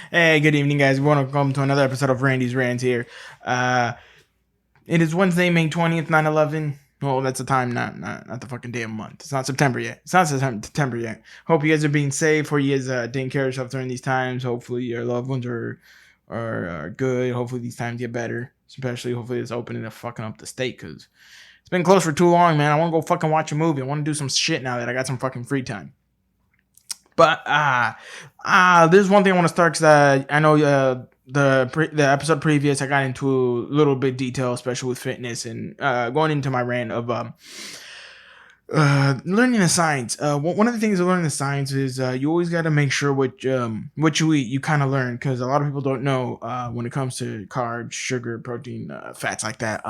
Hey, good evening, guys. Welcome to another episode of Randy's Rants here. Uh, it is Wednesday, May 20th, 9/11. Well, that's the time, not the fucking damn month. It's not September yet. It's not September yet. Hope you guys are being safe. Hope you guys taking care of yourself during these times. Hopefully, your loved ones are good. Hopefully, these times get better. Especially, hopefully, it's opening and fucking up the state because it's been closed for too long, man. I want to go fucking watch a movie. I want to do some shit now that I got some fucking free time. But there's one thing I want to start because I know the episode previous I got into a little bit detail, especially with fitness and going into my rant of learning the science. One of the things of learning the science is you always got to make sure what you eat. You kind of learn because a lot of people don't know when it comes to carbs, sugar, protein, fats like that.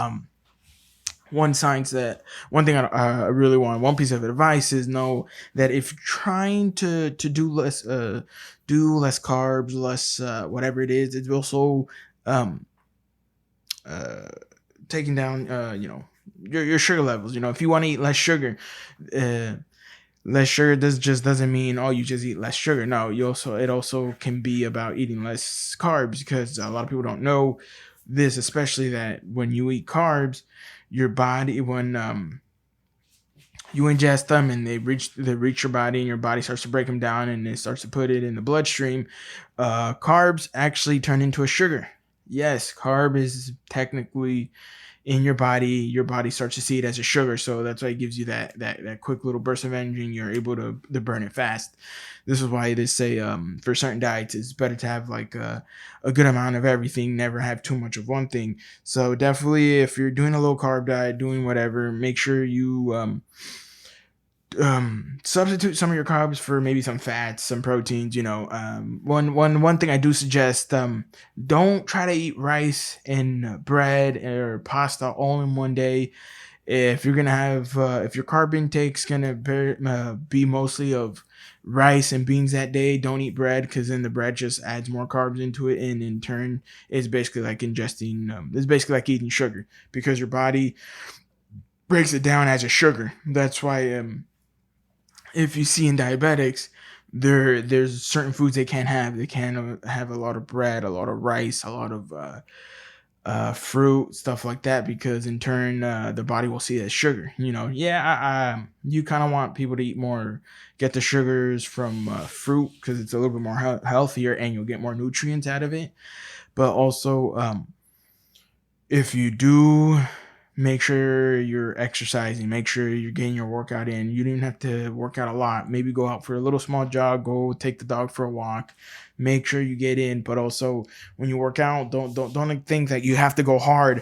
One thing I really want, one piece of advice is know that if you're trying to do less carbs, less whatever it is, it's also um uh taking down your sugar levels. If you want to eat uh less sugar doesn't mean you just eat less sugar. No, it also can be about eating less carbs because a lot of people don't know this, especially that when you eat carbs, your body when you ingest them and they reach your body and your body starts to break them down and it starts to put it in the bloodstream. Carbs actually turn into a sugar. Yes, carb is technically in your body starts to see it as a sugar, so that's why it gives you that quick little burst of energy and you're able to burn it fast. This is why they say for certain diets it's better to have like a good amount of everything, never have too much of one thing. So definitely if you're doing a low carb diet, doing whatever, make sure you substitute some of your carbs for maybe some fats, some proteins. One thing I do suggest, don't try to eat rice and bread or pasta all in one day. If you're gonna have if your carb intake's gonna be mostly of rice and beans that day, don't eat bread because then the bread just adds more carbs into it, and in turn it's basically like it's basically like eating sugar because your body breaks it down as a sugar. That's why if you see in diabetics, there's certain foods they can't have. They can't have a lot of bread, a lot of rice, a lot of fruit, stuff like that, because in turn the body will see it as sugar. You kind of want people to eat more, get the sugars from fruit because it's a little bit more healthier and you'll get more nutrients out of it. But also, if you do, make sure you're exercising, make sure you're getting your workout in. You don't even have to work out a lot. Maybe go out for a little small jog, go take the dog for a walk. Make sure you get in, but also when you work out, don't think that you have to go hard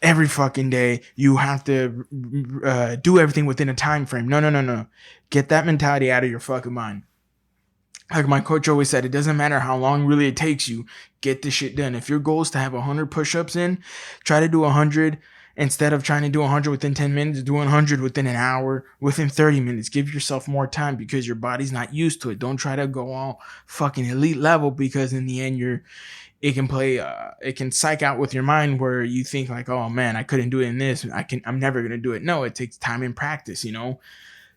every fucking day. You have to do everything within a time frame. No, no, no, no. Get that mentality out of your fucking mind. Like my coach always said, it doesn't matter how long really it takes you. Get the shit done. If your goal is to have 100 push-ups in, try to do 100. Instead of trying to do 100 within 10 minutes, do 100 within an hour, within 30 minutes. Give yourself more time because your body's not used to it. Don't try to go all fucking elite level because in the end, it can psych out with your mind where you think like, oh man, I couldn't do it in this. I'm never going to do it. No, it takes time and practice.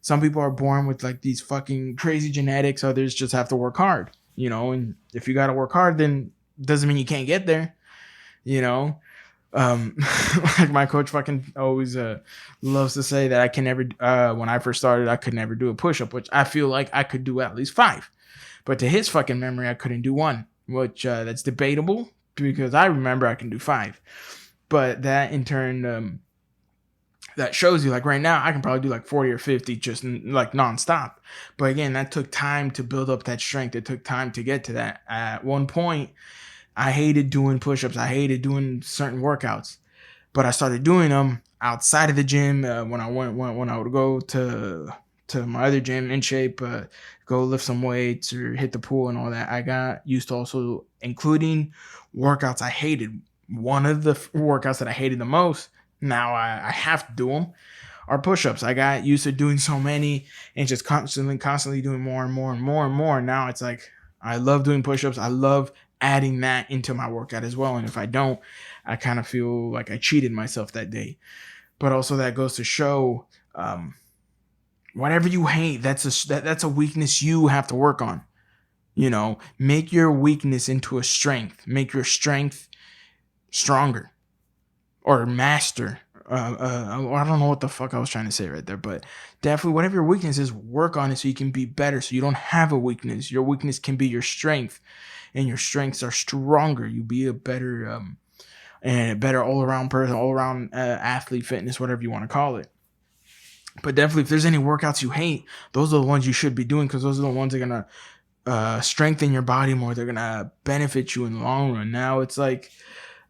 Some people are born with like these fucking crazy genetics. Others just have to work hard. And if you got to work hard, then doesn't mean you can't get there, you know? um like my coach fucking always loves to say that I can never when I first started I could never do a push-up, which I feel like I could do at least 5, but to his fucking memory I couldn't do 1, which that's debatable because I remember I can do 5. But that in turn that shows you like right now I can probably do like 40 or 50 just like nonstop. But again, that took time to build up that strength. It took time to get to that. At one point I hated doing push-ups. I hated doing certain workouts, but I started doing them outside of the gym when I would go to my other gym in shape, go lift some weights or hit the pool and all that. I got used to also including workouts I hated. One of the workouts that I hated the most, now I have to do them, are push-ups. I got used to doing so many and just constantly doing more and more and more and more. Now it's like I love doing push-ups. I love adding that into my workout as well. And if I don't, I kind of feel like I cheated myself that day. But also that goes to show whatever you hate, that's a weakness you have to work on. Make your weakness into a strength. Make your strength stronger or master. I don't know what the fuck I was trying to say right there, but definitely whatever your weakness is, work on it so you can be better. So you don't have a weakness. Your weakness can be your strength, and your strengths are stronger. You be a better and a better all around person, all around athlete, fitness, whatever you want to call it. But definitely, if there's any workouts you hate, those are the ones you should be doing, because those are the ones that are gonna strengthen your body more. They're gonna benefit you in the long run. Now it's like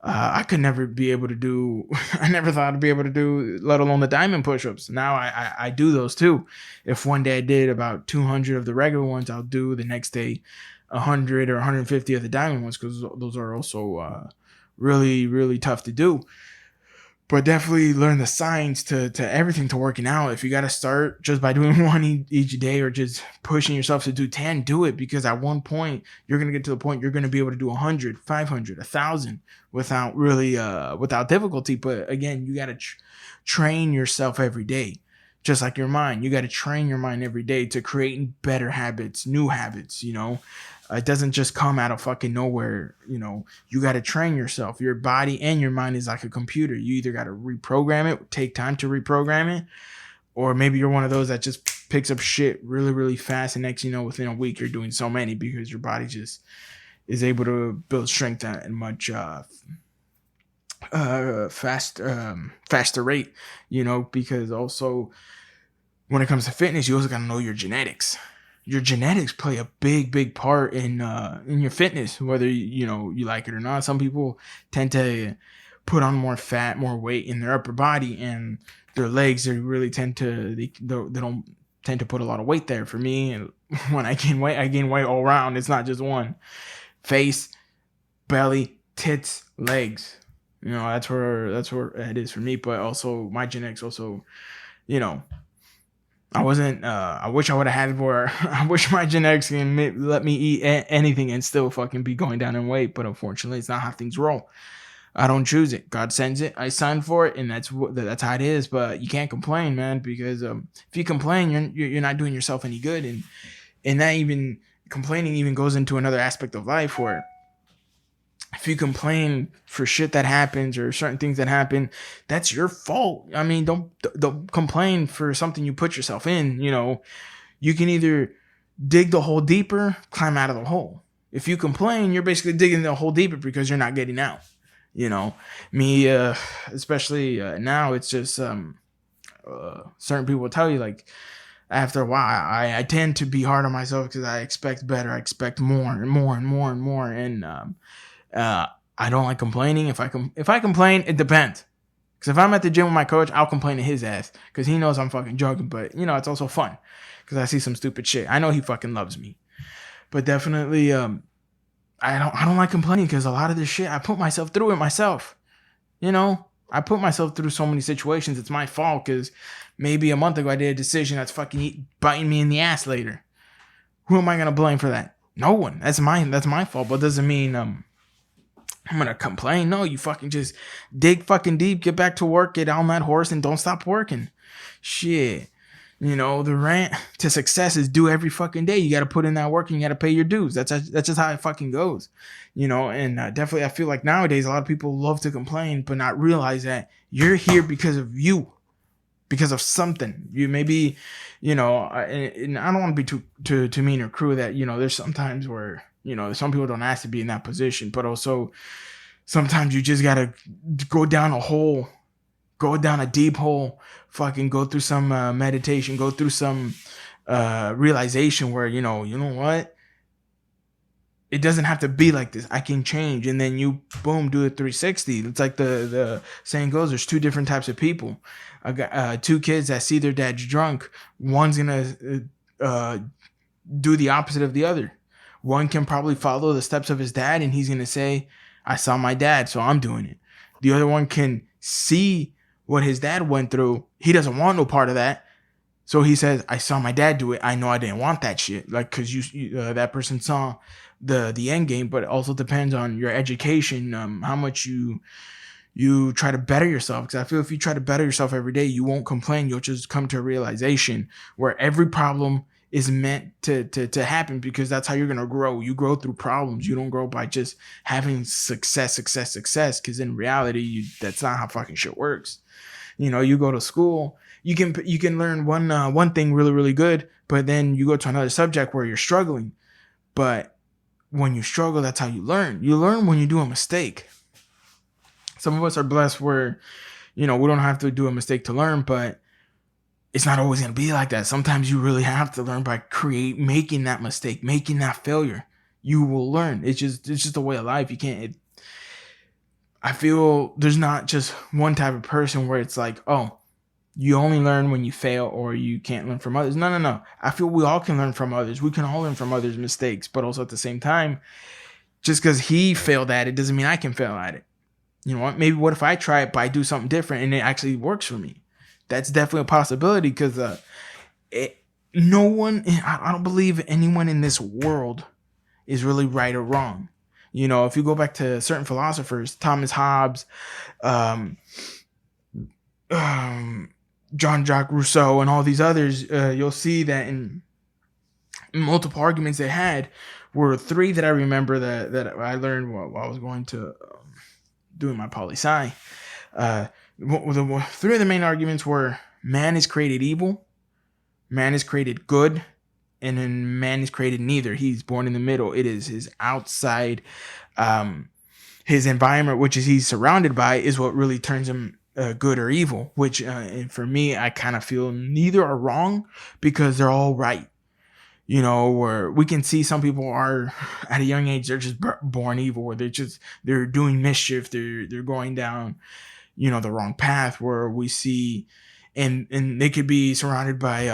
I could never be able to do. I never thought I'd be able to do, let alone the diamond push-ups. Now I do those too. If one day I did about 200 of the regular ones, I'll do the next day 100 or 150 of the diamond ones, because those are also really, really tough to do. But definitely learn the science to everything, to working out. If you got to start just by doing one each day, or just pushing yourself to do 10, do it. Because at one point, you're going to get to the point you're going to be able to do 100, 500, 1,000 without really, without difficulty. But again, you got to train yourself every day. Just like your mind, you got to train your mind every day to create better habits, new habits, It doesn't just come out of fucking nowhere. You got to train yourself. Your body and your mind is like a computer. You either got to reprogram it, take time to reprogram it, or maybe you're one of those that just picks up shit really, really fast. And next, within a week, you're doing so many, because your body just is able to build strength at a much faster rate, because also when it comes to fitness, you also got to know your genetics. Your genetics play a big part in your fitness, whether you like it or not. Some people tend to put on more fat, more weight in their upper body, and their legs, they really tend to they don't tend to put a lot of weight there. For me, and when I gain weight all around. It's not just one. Face, belly, tits, legs. That's where it is for me. But also my genetics also, I wasn't. I wish I would have had more. I wish my genetics can let me eat anything and still fucking be going down in weight. But unfortunately, it's not how things roll. I don't choose it. God sends it. I signed for it, and that's how it is. But you can't complain, man, because if you complain, you're not doing yourself any good. And that even complaining even goes into another aspect of life, where if you complain for shit that happens or certain things that happen, that's your fault. I mean, don't complain for something you put yourself in. You can either dig the hole deeper, climb out of the hole. If you complain, you're basically digging the hole deeper because you're not getting out. Me, especially now, it's just certain people will tell you, like, after a while, I tend to be hard on myself because I expect better. I expect more and more and more and more. And I don't like complaining. If I complain, it depends. Because if I'm at the gym with my coach, I'll complain to his ass because he knows I'm fucking joking. But it's also fun because I see some stupid shit. I know he fucking loves me. But definitely, I don't like complaining because a lot of this shit, I put myself through it myself. I put myself through so many situations. It's my fault because maybe a month ago I did a decision that's fucking biting me in the ass later. Who am I gonna blame for that? No one. That's my fault. But doesn't mean I'm gonna complain. No, you fucking just dig fucking deep, get back to work, get on that horse, and don't stop working. Shit. The rant to success is do every fucking day. You got to put in that work and you got to pay your dues. That's just how it fucking goes. And definitely I feel like nowadays a lot of people love to complain, but not realize that you're here because of you, because of something. You maybe, and I don't want to be too mean or cruel that, there's sometimes where, some people don't ask to be in that position, but also sometimes you just got to go down a deep hole, fucking go through some meditation, go through some realization where, you know what? It doesn't have to be like this. I can change. And then you, boom, do a 360. It's like the saying goes, there's two different types of people. I got two kids that see their dad's drunk. One's going to do the opposite of the other. One can probably follow the steps of his dad, and he's going to say, I saw my dad, so I'm doing it. The other one can see what his dad went through. He doesn't want no part of that. So he says, I saw my dad do it. I know I didn't want that shit. Like, cause that person saw the end game, but it also depends on your education, how much you try to better yourself. Cause I feel if you try to better yourself every day, you won't complain. You'll just come to a realization where every problem is meant to happen, because that's how you're gonna grow. You grow through problems. You don't grow by just having success. Because in reality, that's not how fucking shit works. You go to school, you can learn one thing really good, but then you go to another subject where you're struggling. But when you struggle, that's how you learn. You learn when you do a mistake. Some of us are blessed where we don't have to do a mistake to learn, but it's not always going to be like that. Sometimes you really have to learn by making that mistake, making that failure. You will learn. It's just a way of life. You can't. I feel there's not just one type of person where it's like, oh, you only learn when you fail or you can't learn from others. No. I feel we all can learn from others. We can all learn from others' mistakes, but also at the same time, just because he failed at it doesn't mean I can fail at it. You know what? Maybe what if I try it, but I do something different and it actually works for me? That's definitely a possibility, because no one, I don't believe anyone in this world is really right or wrong. If you go back to certain philosophers, Thomas Hobbes, Jean-Jacques Rousseau, and all these others, you'll see that in multiple arguments they had were three that I remember that I learned while I was going to doing my poli-sci. Three of the main arguments were: man is created evil, man is created good, and then man is created neither. He's born in the middle. It is his outside, his environment, which is he's surrounded by, is what really turns him good or evil. Which, for me, I kind of feel neither are wrong, because they're all right. Where we can see some people are at a young age, they're just born evil, or they're doing mischief. They're going down, the wrong path, where we see, and they could be surrounded by,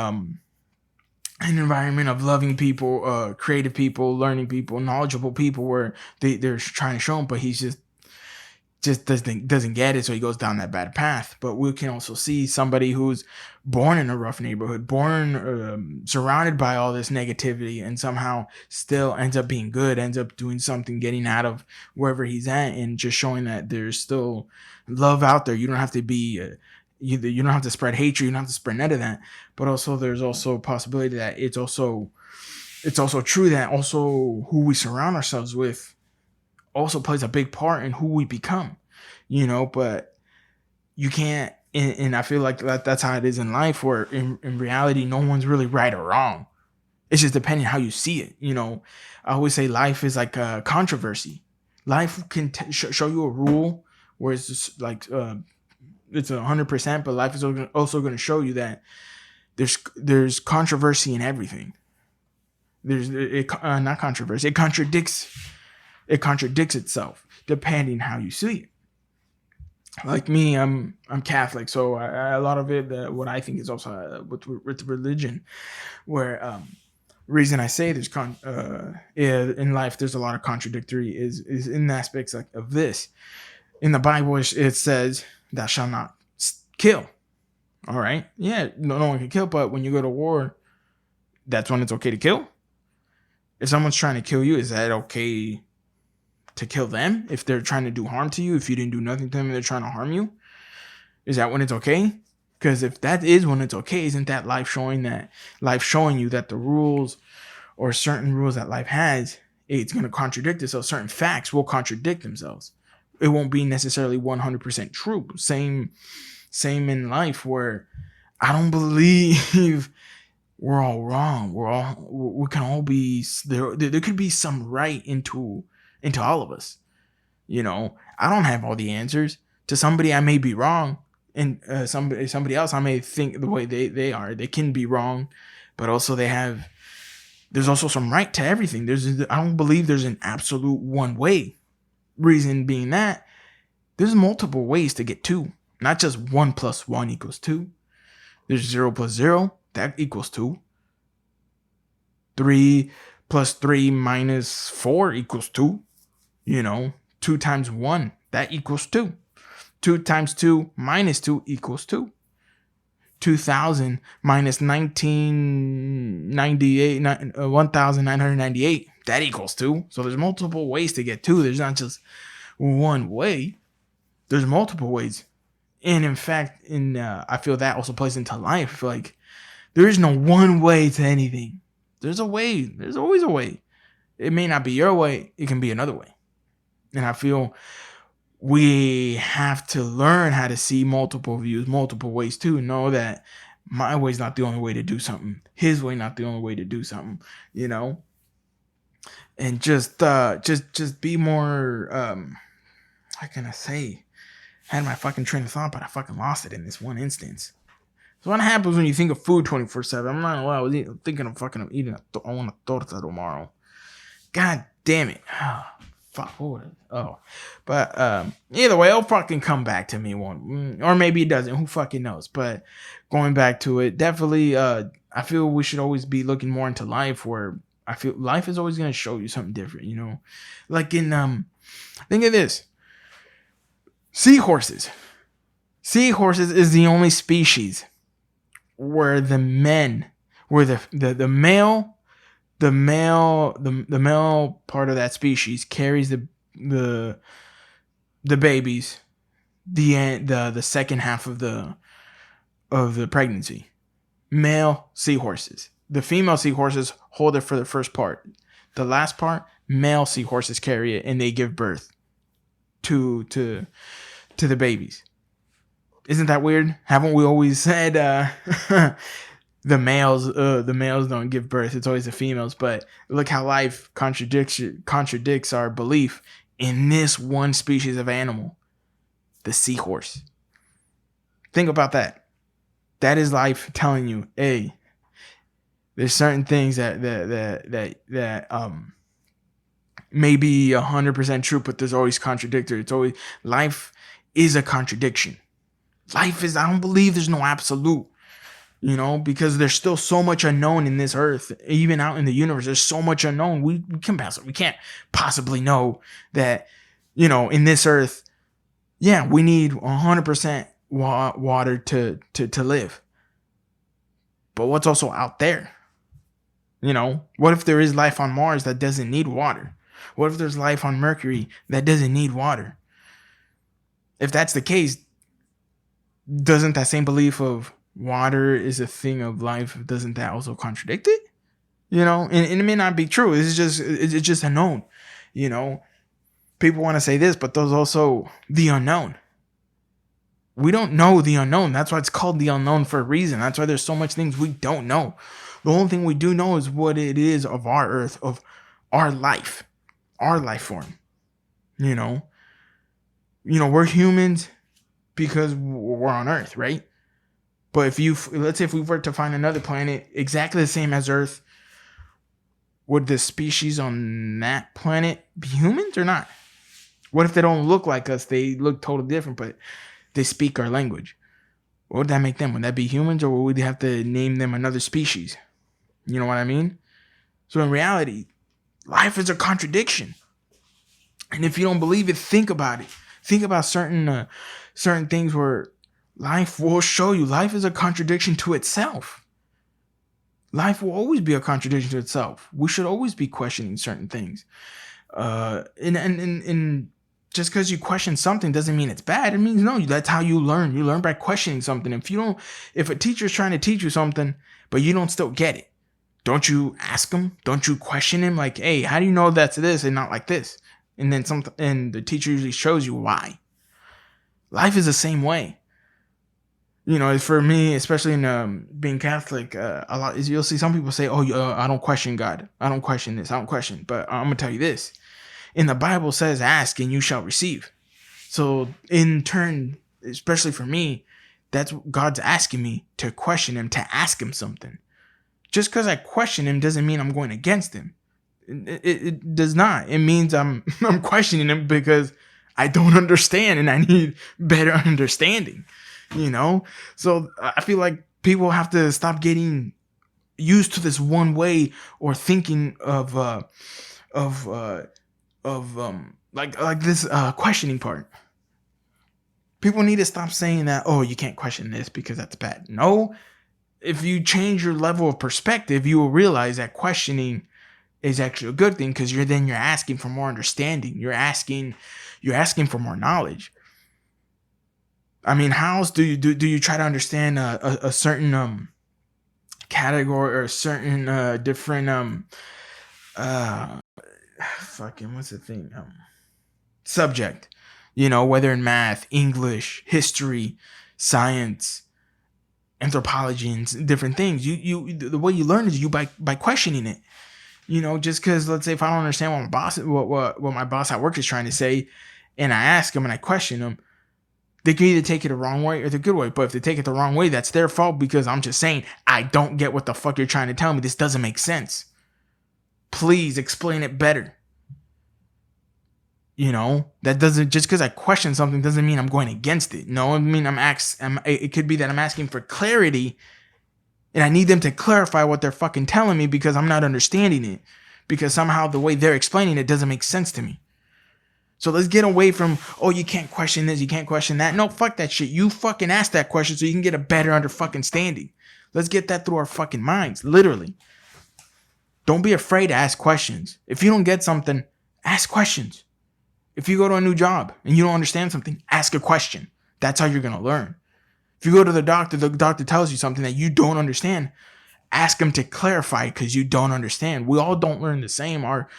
an environment of loving people, creative people, learning people, knowledgeable people, where they're trying to show him, but he's just doesn't get it, so he goes down that bad path. But we can also see somebody who's born in a rough neighborhood, born surrounded by all this negativity, and somehow still ends up being good, ends up doing something, getting out of wherever he's at, and just showing that there's still love out there. You don't have to be you don't have to spread hatred, you don't have to spread none of that. But also there's also a possibility that it's also true that also who we surround ourselves with also plays a big part in who we become, but you can't, and I feel like that's how it is in life, where in reality, no one's really right or wrong. It's just depending how you see it. I always say life is like a controversy. Life can show you a rule where it's just like, it's 100%, but life is also going to show you that there's controversy in everything. Not controversy. It contradicts itself depending how you see it. Like me, I'm Catholic, so a lot of it, what I think is also with religion, where reason I say there's in life there's a lot of contradictory is in aspects like of this. In the Bible, it says, "Thou shalt not kill." All right, yeah, no one can kill, but when you go to war, that's when it's okay to kill. If someone's trying to kill you, is that okay to kill them? If they're trying to do harm to you, if you didn't do nothing to them and they're trying to harm you, is that when it's okay? Because if that is when it's okay, isn't that life showing you that the rules or certain rules that life has, it's going to contradict itself? Certain facts will contradict themselves. It won't be necessarily 100% true. Same in life, where I don't believe we're all wrong. We can all be there. There could be some right into all of us. I don't have all the answers. To somebody, I may be wrong, and somebody else, I may think the way they are. They can be wrong, but also there's also some right to everything. I don't believe there's an absolute one way. Reason being that there's multiple ways to get 2, not just 1 + 1 = 2. There's 0 + 0, that equals 2. 3 + 3 - 4 = 2. 2 times 1, that equals 2. 2 times 2 - 2 = 2. 2,000 - 1,998, that equals 2. So there's multiple ways to get 2. There's not just one way. There's multiple ways. And in fact, I feel that also plays into life. Like, there is no one way to anything. There's a way. There's always a way. It may not be your way. It can be another way. And I feel we have to learn how to see multiple views, multiple ways too. Know that my way is not the only way to do something. His way not the only way to do something. You know, and just be more. How can I say? I had my fucking train of thought, but I fucking lost it in this one instance. So what happens when you think of food 24/7? I'm not. Well, I was thinking of fucking eating. I want a torta tomorrow. God damn it. Fuck. Oh. But either way, it'll fucking come back to me one. Or maybe it doesn't. Who fucking knows? But going back to it, definitely I feel we should always be looking more into life, where I feel life is always gonna show you something different, you know? Like in think of this. Seahorses. Seahorses is the only species where the male part of that species carries the babies the second half of the pregnancy. Male seahorses. The female seahorses hold it for the first part. The last part, male seahorses carry it and they give birth to the babies. Isn't that weird? Haven't we always said the males don't give birth? It's always the females. But look how life contradicts our belief in this one species of animal, the seahorse. Think about that. That is life telling you, hey, there's certain things that may be 100% true, but there's always contradictory. It's always life is a contradiction. Life is, I don't believe there's no absolute, you know, because there's still so much unknown in this earth, even out in the universe. There's so much unknown. We can't possibly know that, you know, in this earth, yeah, we need 100% water to live. But what's also out there? You know, what if there is life on Mars that doesn't need water? What if there's life on Mercury that doesn't need water? If that's the case, doesn't that same belief of water is a thing of life, doesn't that also contradict it? You know, and it may not be true. It's just unknown. You know, people want to say this, but there's also the unknown. We don't know the unknown. That's why it's called the unknown for a reason. That's why there's so much things we don't know. The only thing we do know is what it is of our earth, of our life form. You know, we're humans because we're on Earth, right? But let's say if we were to find another planet exactly the same as Earth, would the species on that planet be humans or not? What if they don't look like us? They look totally different, but they speak our language. What would that make them? Would that be humans, or would we have to name them another species? You know what I mean? So in reality, life is a contradiction. And if you don't believe it, think about it. Think about certain things where life will show you. Life is a contradiction to itself. Life will always be a contradiction to itself. We should always be questioning certain things. And just because you question something doesn't mean it's bad. It means no. That's how you learn. You learn by questioning something. If a teacher's trying to teach you something, but you don't still get it, don't you ask him? Don't you question him? Like, hey, how do you know that's this and not like this? And then and the teacher usually shows you why. Life is the same way. You know, for me, especially in being Catholic, a lot is you'll see some people say, "Oh, I don't question God. I don't question this. I don't question." But I'm gonna tell you this: in the Bible says, "Ask and you shall receive." So in turn, especially for me, that's what God's asking me to question Him, to ask Him something. Just because I question Him doesn't mean I'm going against Him. It does not. It means I'm questioning Him because I don't understand and I need better understanding. You know, so I feel like people have to stop getting used to this one way or thinking of like this questioning part. People need to stop saying that, oh, you can't question this because that's bad. No, if you change your level of perspective, you will realize that questioning is actually a good thing, because you're asking for more understanding. You're asking for more knowledge. I mean, how else do you try to understand a certain category or a certain different uh fucking what's the thing subject, whether in math, English, history, science, anthropology, and different things. The way you learn is you by questioning it. Just because, let's say, if I don't understand what my boss what my boss at work is trying to say, and I ask him and I question him, they can either take it the wrong way or the good way. But if they take it the wrong way, that's their fault, because I'm just saying, I don't get what the fuck you're trying to tell me. This doesn't make sense. Please explain it better. That doesn't, just because I question something doesn't mean I'm going against it. No, I mean, it could be that I'm asking for clarity and I need them to clarify what they're fucking telling me, because I'm not understanding it, because somehow the way they're explaining it doesn't make sense to me. So let's get away from, oh, you can't question this, you can't question that. No, fuck that shit. You fucking ask that question so you can get a better understanding. Let's get that through our fucking minds, literally. Don't be afraid to ask questions. If you don't get something, ask questions. If you go to a new job and you don't understand something, ask a question. That's how you're going to learn. If you go to the doctor tells you something that you don't understand, ask him to clarify, because you don't understand. We all don't learn the same. Our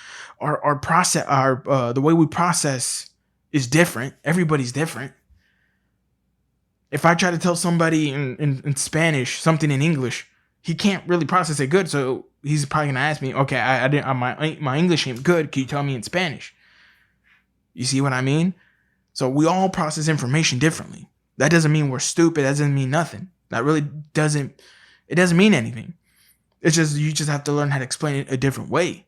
process, the way we process is different. Everybody's different. If I try to tell somebody in Spanish something in English, he can't really process it good. So he's probably gonna ask me, okay, I didn't, my English ain't good. Can you tell me in Spanish? You see what I mean? So we all process information differently. That doesn't mean we're stupid. That doesn't mean nothing. That really doesn't. It doesn't mean anything. It's just, you just have to learn how to explain it a different way.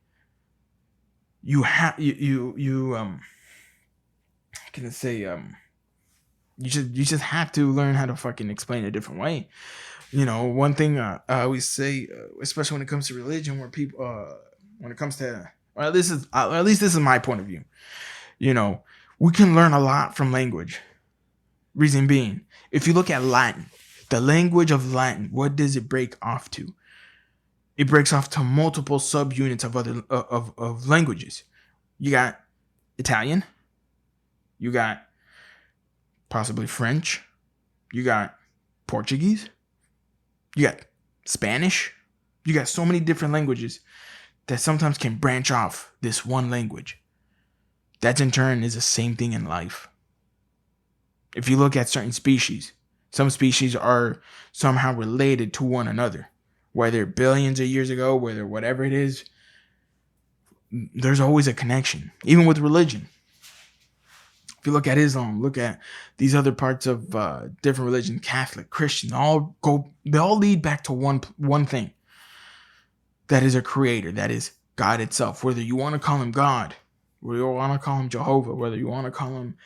You have you can I say you just have to learn how to fucking explain it a different way. One thing I always say, especially when it comes to religion, where people when it comes to, or at least this is my point of view. We can learn a lot from language. Reason being, if you look at Latin, the language of Latin, what does it break off to? It breaks off to multiple subunits of other of languages. You got Italian, you got possibly French, you got Portuguese, you got Spanish. You got so many different languages that sometimes can branch off this one language. That in turn is the same thing in life. If you look at certain species, some species are somehow related to one another. Whether billions of years ago, whether whatever it is, there's always a connection. Even with religion. If you look at Islam, look at these other parts of different religions, Catholic, Christian, they all lead back to one thing. That is a creator. That is God itself. Whether you want to call him God, whether you want to call him Jehovah, whether you want to call him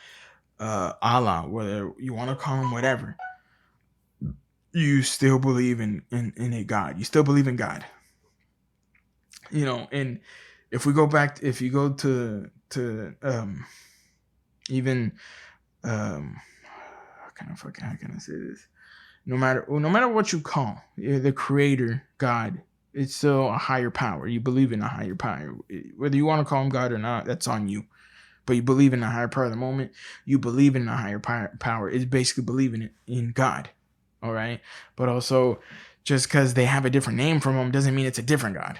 Allah, whether you want to call him whatever, you still believe in a God. You still believe in God. And if we go back, if you go to even how can I say this? No matter what you call the creator, God, it's still a higher power. You believe in a higher power. Whether you want to call him God or not, that's on you. But you believe in a higher power. The moment you believe in a higher power, it's basically believing in God. All right. But also, just because they have a different name from him doesn't mean it's a different God.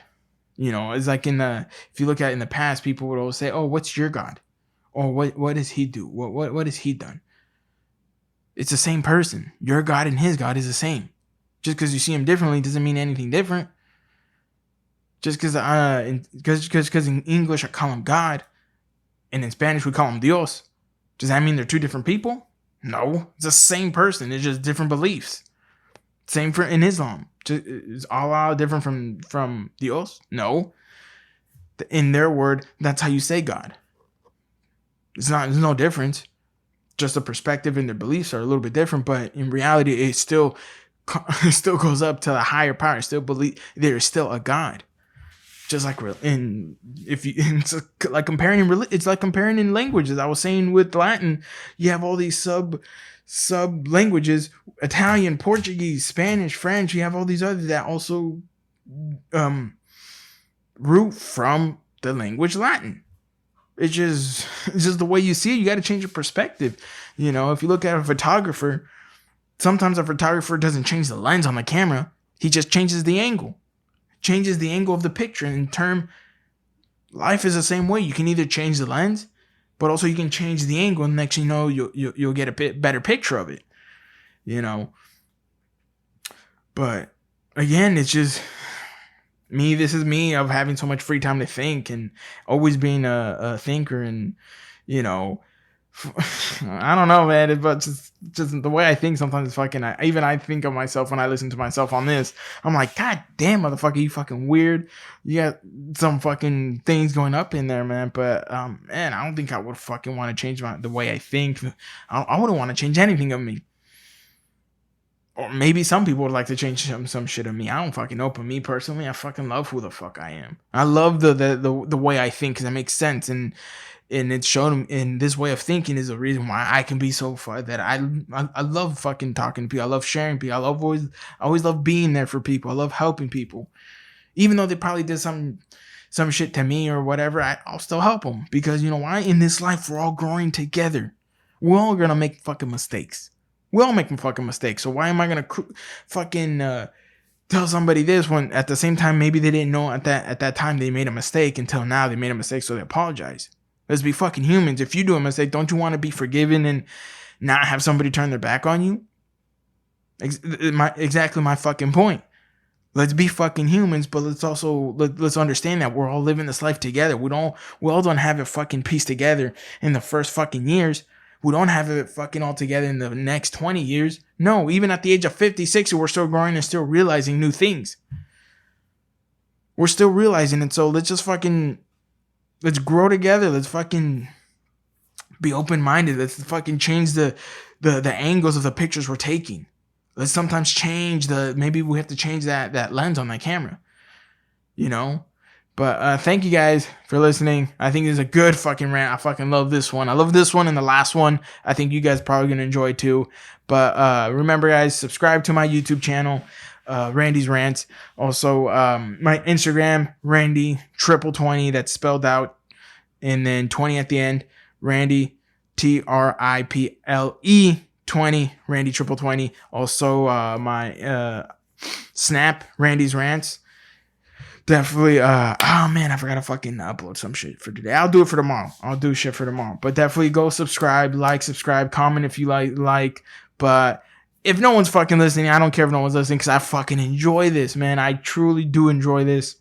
It's like if you look at in the past, people would always say, "Oh, what's your God?" Or what does he do? What has he done? It's the same person. Your God and his God is the same. Just because you see him differently doesn't mean anything different. Just because in English I call him God, and in Spanish we call him Dios, does that mean they're two different people? No, it's the same person. It's just different beliefs. Same for in Islam. Is Allah different from Dios? No. In their word, that's how you say God. There's no difference. Just the perspective and their beliefs are a little bit different, but in reality, it still goes up to the higher power. Still believe there is still a God. Just like it's like comparing in languages. I was saying with Latin, you have all these sub languages: Italian, Portuguese, Spanish, French. You have all these others that also root from the language Latin. It's just the way you see it. You got to change your perspective. If you look at a photographer, sometimes a photographer doesn't change the lens on the camera. He just changes the angle of the picture. And in turn, life is the same way. You can either change the lens, but also you can change the angle, and next you know, you'll get a bit better picture of it, you know. But again, it's just me. This is me of having so much free time to think and always being a thinker, and you know, I don't know, man. But just the way I think sometimes is fucking. I think of myself when I listen to myself on this. I'm like, God damn, motherfucker, you fucking weird. You got some fucking things going up in there, man. But man, I don't think I would fucking want to change the way I think. I wouldn't want to change anything of me. Or maybe some people would like to change some shit of me. I don't fucking know. But me personally, I fucking love who the fuck I am. I love the way I think, because it makes sense, and it's shown in this way of thinking is the reason why I can be so far that I love fucking talking to people. I love sharing people. I always love being there for people. I love helping people, even though they probably did some shit to me or whatever. I'll still help them, because you know why? In this life, we're all growing together. We're all gonna make fucking mistakes. We all make fucking mistakes. So why am I gonna fucking tell somebody this when at the same time maybe they didn't know at that time they made a mistake, until now they made a mistake, so they apologize. Let's be fucking humans. If you do a mistake, don't you want to be forgiven and not have somebody turn their back on you? Exactly my fucking point. Let's be fucking humans, but let's understand that we're all living this life together. We all don't have it fucking pieced together in the first fucking years. We don't have it fucking all together in the next 20 years. No, even at the age of 50, 60, we're still growing and still realizing new things. We're still realizing it. So let's grow together. Let's fucking be open-minded. Let's fucking change the angles of the pictures we're taking. Let's sometimes change maybe we have to change that lens on that camera, you know? But thank you guys for listening. I think this is a good fucking rant. I fucking love this one. I love this one and the last one. I think you guys are probably going to enjoy too. But remember, guys, subscribe to my YouTube channel, Randy's Rants. Also, my Instagram, Randy 2020. That's spelled out. And then 20 at the end. Randy, TRIPLE 20. Randy 2020. Also, my Snap, Randy's Rants. Definitely, oh man, I forgot to fucking upload some shit for today. I'll do it for tomorrow. I'll do shit for tomorrow. But definitely go subscribe, comment if you like. But if no one's fucking listening, I don't care if no one's listening, because I fucking enjoy this, man. I truly do enjoy this.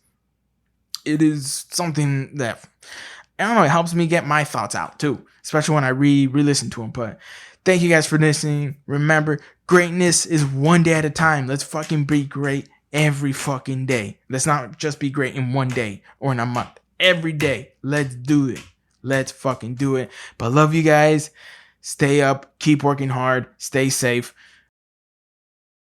It is something that, I don't know, it helps me get my thoughts out too, especially when I re-listen to them. But thank you guys for listening. Remember, greatness is one day at a time. Let's fucking be great every fucking day. Let's not just be great in one day or in a month. Every day. Let's do it. Let's fucking do it. But love you guys. Stay up. Keep working hard. Stay safe.